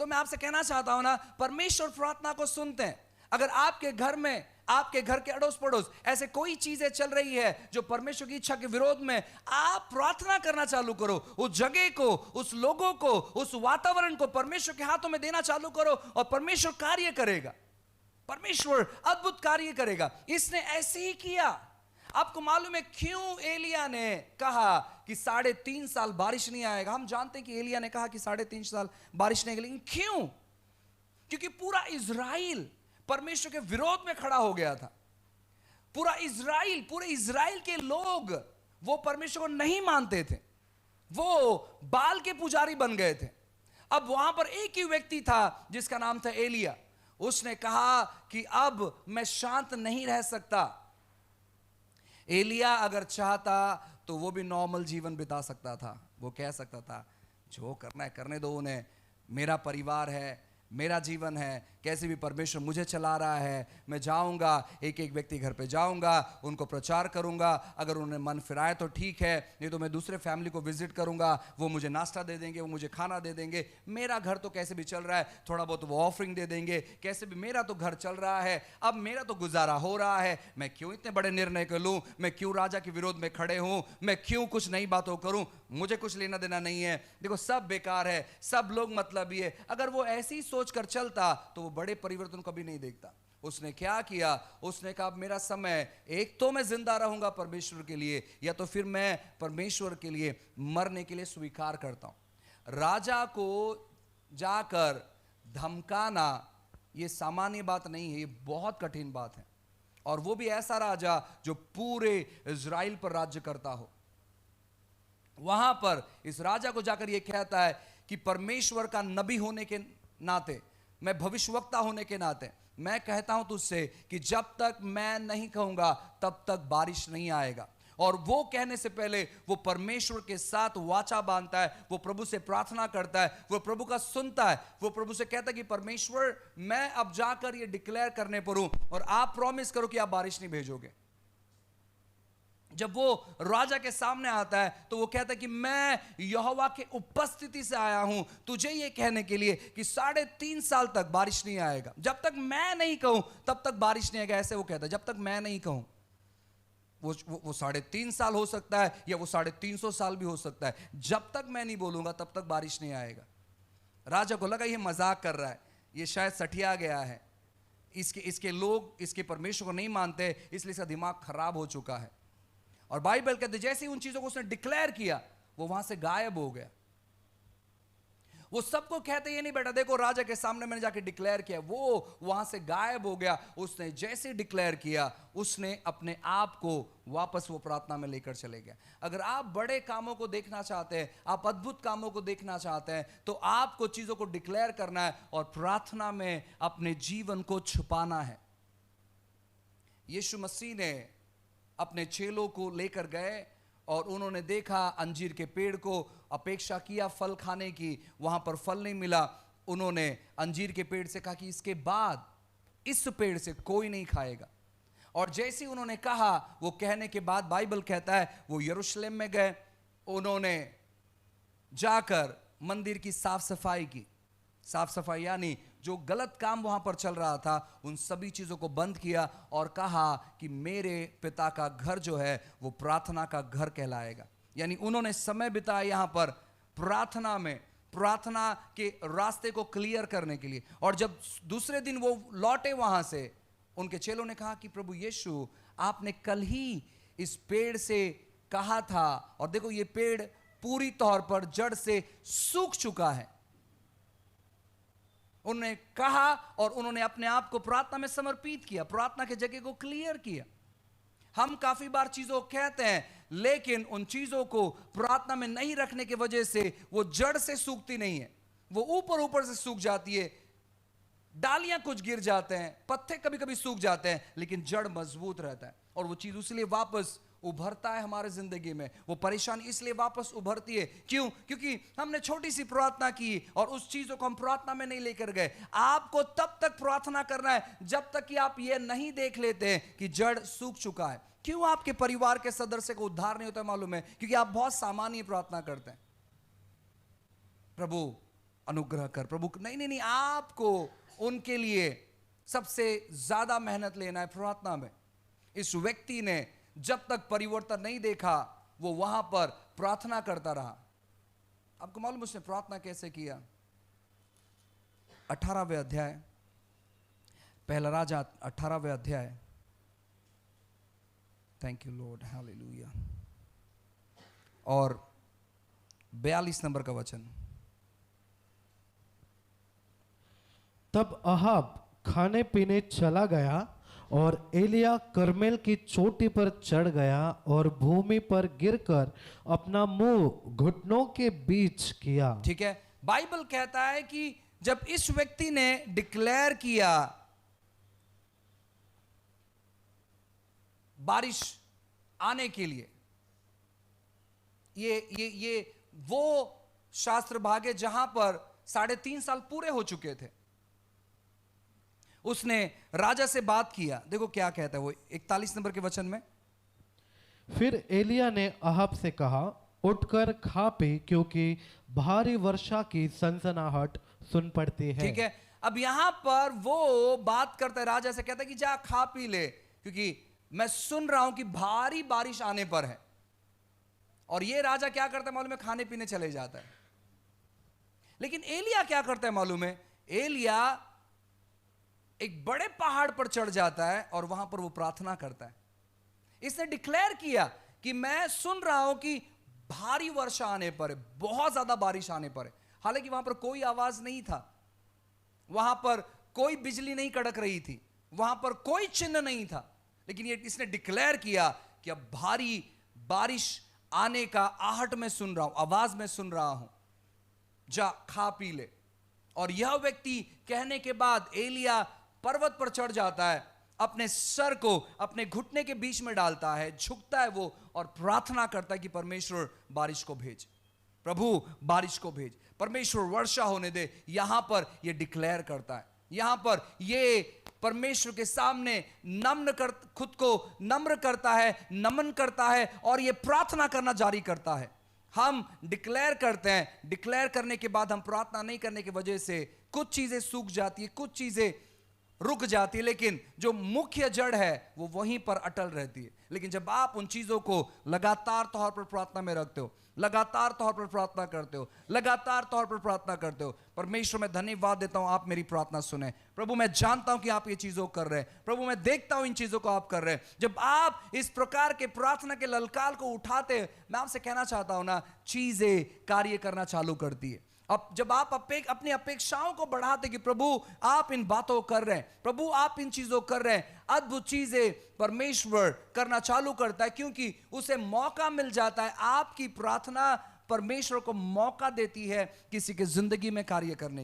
मैं आपसे कहना चाहता हूं ना, परमेश्वर प्रार्थना को सुनते हैं। अगर आपके घर में, आपके घर के अड़ोस पड़ोस ऐसे कोई चीजें चल रही है जो परमेश्वर की इच्छा के विरोध में, आप प्रार्थना करना चालू करो। उस जगह को, उस लोगों को, उस वातावरण को परमेश्वर के हाथों में देना चालू करो और परमेश्वर कार्य करेगा। परमेश्वर अद्भुत कार्य करेगा। इसने ऐसे ही किया। आपको मालूम है क्यों एलिया ने कहा कि 3.5 साल बारिश नहीं आएगा? हम जानते हैं कि एलिया ने कहा कि 3.5 साल बारिश नहीं आएगी, लेकिन क्यों? क्योंकि पूरा इज़राइल परमेश्वर के विरोध में खड़ा हो गया था। पूरे इज़राइल के लोग वो परमेश्वर को नहीं मानते थे, वो बाल के पुजारी बन गए थे। अब वहां पर एक ही व्यक्ति था जिसका नाम था एलिया। उसने कहा कि अब मैं शांत नहीं रह सकता। एलिया अगर चाहता तो वो भी नॉर्मल जीवन बिता सकता था। वो कह सकता था जो करना है करने दो उन्हें, मेरा परिवार है, मेरा जीवन है, कैसे भी परमेश्वर मुझे चला रहा है। मैं जाऊंगा, एक एक व्यक्ति घर पे जाऊंगा, उनको प्रचार करूंगा, अगर उन्हें मन फिराए तो ठीक है, नहीं तो मैं दूसरे फैमिली को विजिट करूंगा, वो मुझे नाश्ता दे देंगे, वो मुझे खाना दे देंगे। मेरा घर तो कैसे भी चल रहा है, थोड़ा बहुत वो ऑफरिंग दे देंगे, कैसे भी मेरा तो घर चल रहा है, अब मेरा तो गुजारा हो रहा है। मैं क्यों इतने बड़े निर्णय कर लूं? मैं क्यों राजा के विरोध में खड़े हूं? मैं क्यों कुछ नई बातों करूं? मुझे कुछ लेना देना नहीं है। देखो सब बेकार है, सब लोग मतलबी है। अगर वो ऐसी सोच कर चलता तो वो बड़े परिवर्तन कभी नहीं देखता। उसने क्या किया? उसने कहा मेरा समय, एक तो मैं जिंदा रहूंगा परमेश्वर के लिए, या तो फिर मैं परमेश्वर के लिए मरने के लिए स्वीकार करता हूं। राजा को जाकर धमकाना यह सामान्य बात नहीं है, यह बहुत कठिन बात है। और वो भी ऐसा राजा जो पूरे इज़राइल पर राज्य करता हो। वहां पर इस राजा को जाकर यह कहता है कि परमेश्वर का नबी होने के नाते, मैं भविष्यवक्ता होने के नाते मैं कहता हूं तुझसे कि जब तक मैं नहीं कहूंगा तब तक बारिश नहीं आएगा। और वो कहने से पहले वो परमेश्वर के साथ वाचा बांधता है, वो प्रभु से प्रार्थना करता है, वो प्रभु का सुनता है, वो प्रभु से कहता है कि परमेश्वर मैं अब जाकर ये डिक्लेयर करने पर हूं और आप प्रॉमिस करो कि आप बारिश नहीं भेजोगे। जब वो राजा के सामने आता है तो वो कहता है कि मैं यहोवा के उपस्थिति से आया हूं तुझे ये कहने के लिए कि 3.5 साल तक बारिश नहीं आएगा। जब तक मैं नहीं कहूं तब तक बारिश नहीं आएगा, ऐसे वो कहता है। जब तक मैं नहीं कहूं, वो 3.5 साल हो सकता है या वो 350 साल भी हो सकता है, जब तक मैं नहीं बोलूंगा तब तक बारिश नहीं आएगा। राजा को लगा ये मजाक कर रहा है, ये शायद सठिया गया है, इसके लोग इसके परमेश्वर को नहीं मानते, इसलिए इसका दिमाग खराब हो चुका है। और बाइबल कहते जैसे ही उन चीजों को उसने डिक्लेयर किया वो वहां से गायब हो गया। वो सबको कहते ये नहीं बेटा देखो राजा के सामने मैंने जाके डिक्लेयर किया, वो वहां से गायब हो गया। उसने जैसे डिक्लेयर किया उसने अपने आप को वापस वो प्रार्थना में लेकर चले गया। अगर आप बड़े कामों को देखना चाहते हैं, आप अद्भुत कामों को देखना चाहते हैं, तो आपको चीजों को डिक्लेयर करना है और प्रार्थना में अपने जीवन को छुपाना है। यीशु मसीह ने अपने चेलों को लेकर गए और उन्होंने देखा अंजीर के पेड़ को, अपेक्षा किया फल खाने की, वहां पर फल नहीं मिला। उन्होंने अंजीर के पेड़ से कहा कि इसके बाद इस पेड़ से कोई नहीं खाएगा। और जैसे उन्होंने कहा, वो कहने के बाद बाइबल कहता है वो यरूशलेम में गए, उन्होंने जाकर मंदिर की साफ सफाई की। साफ सफाई यानी जो गलत काम वहां पर चल रहा था उन सभी चीजों को बंद किया और कहा कि मेरे पिता का घर जो है वो प्रार्थना का घर कहलाएगा। यानी उन्होंने समय बिताया यहां पर प्रार्थना में, प्रार्थना के रास्ते को क्लियर करने के लिए। और जब दूसरे दिन वो लौटे वहां से, उनके चेलों ने कहा कि प्रभु यीशु आपने कल ही इस पेड़ से कहा था और देखो ये पेड़ पूरी तौर पर जड़ से सूख चुका है। उन्होंने कहा और उन्होंने अपने आप को प्रार्थना में समर्पित किया, प्रार्थना के जगह को क्लियर किया। हम काफी बार चीजों को कहते हैं लेकिन उन चीजों को प्रार्थना में नहीं रखने की वजह से वो जड़ से सूखती नहीं है, वो ऊपर ऊपर से सूख जाती है। डालियां कुछ गिर जाते हैं, पत्ते कभी कभी सूख जाते हैं, लेकिन जड़ मजबूत रहता है और वो चीज उसलिए वापस उभरता है हमारे जिंदगी में। वो परेशानी इसलिए वापस उभरती है, क्यों? क्योंकि हमने छोटी सी प्रार्थना की और उस चीजों को हम प्रार्थना में नहीं लेकर गए। आपको तब तक प्रार्थना करना है जब तक कि आप ये नहीं देख लेते हैं कि जड़ सूख चुका है। क्यों आपके परिवार के सदस्य को उद्धार नहीं होता मालूम है? क्योंकि आप बहुत सामान्य प्रार्थना करते हैं। प्रभु अनुग्रह कर, प्रभु नहीं नहीं नहीं, आपको उनके लिए सबसे ज्यादा मेहनत लेना है प्रार्थना में। इस व्यक्ति ने जब तक परिवर्तन नहीं देखा वो वहां पर प्रार्थना करता रहा। आपको मालूम उसने प्रार्थना कैसे किया? 18वें अध्याय, पहला राजा 18वें अध्याय, थैंक यू लॉर्ड, हालेलुया, और 42 नंबर का वचन। तब अहाब खाने पीने चला गया और एलिया कर्मेल की चोटी पर चढ़ गया और भूमि पर गिरकर अपना मुंह घुटनों के बीच किया। ठीक है, बाइबल कहता है कि जब इस व्यक्ति ने डिक्लेयर किया बारिश आने के लिए, ये वो शास्त्र भाग है जहां पर 3.5 साल पूरे हो चुके थे। उसने राजा से बात किया, देखो क्या कहता है वो 41 नंबर के वचन में। फिर एलिया ने अहाब से कहा, उठकर खा पी, क्योंकि भारी वर्षा की सनसनाहट सुन पड़ती है। ठीक है, अब यहां पर वो बात करता है, राजा से कहता है कि जा खा पी ले, क्योंकि मैं सुन रहा हूं कि भारी बारिश आने पर है। और ये राजा क्या करता है मालूम है? खाने पीने चले जाता है। लेकिन एलिया क्या करता है मालूम है? एलिया एक बड़े पहाड़ पर चढ़ जाता है और वहां पर वो प्रार्थना करता है। इसने डिक्लेयर किया कि मैं सुन रहा हूं कि भारी वर्षा आने पर है, बहुत ज्यादा बारिश आने पर है। हालांकि वहां पर कोई आवाज नहीं था, वहां पर कोई बिजली नहीं कड़क रही थी, वहां पर कोई चिन्ह नहीं था, लेकिन ये इसने डिक्लेयर किया कि अब भारी बारिश आने का आहट में सुन रहा हूं, आवाज में सुन रहा हूं, जा खा पी ले। और यह व्यक्ति कहने के बाद एलिया पर्वत पर चढ़ जाता है, अपने सर को अपने घुटने के बीच में डालता है, झुकता है वो और प्रार्थना करता है कि परमेश्वर बारिश को भेज, प्रभु बारिश को भेज, परमेश्वर वर्षा होने दे। यहां पर ये डिक्लेयर करता है, यहां पर ये परमेश्वर के सामने खुद को नम्र करता है, नमन करता है और ये प्रार्थना करना जारी करता है। हम डिक्लेयर करते हैं, डिक्लेयर करने के बाद हम प्रार्थना नहीं करने की वजह से कुछ चीजें सूख जाती है, कुछ चीजें रुक जाती है, लेकिन जो मुख्य जड़ है वो वहीं पर अटल रहती है। लेकिन जब आप उन चीजों को लगातार तौर पर प्रार्थना में रखते हो, लगातार तौर पर प्रार्थना करते हो, लगातार तौर पर प्रार्थना करते हो, परमेश्वर मैं धन्यवाद देता हूं आप मेरी प्रार्थना सुने। प्रभु मैं जानता हूं कि आप ये चीजों कर रहे हैं, प्रभु मैं देखता हूं इन चीजों को आप कर रहे हैं। जब आप इस प्रकार के प्रार्थना के ललकार को उठाते हैं, मैं आपसे कहना चाहता हूं ना, चीजें कार्य करना चालू करती है। अब जब आप अपनी अपेक्षाओं को बढ़ाते कि प्रभु आप इन बातों कर रहे हैं, प्रभु आप इन चीजों कर रहे हैं, अद्भुत चीजें परमेश्वर करना चालू करता है, क्योंकि उसे मौका मिल जाता है। आपकी प्रार्थना परमेश्वर को मौका देती है किसी के जिंदगी में कार्य करने की।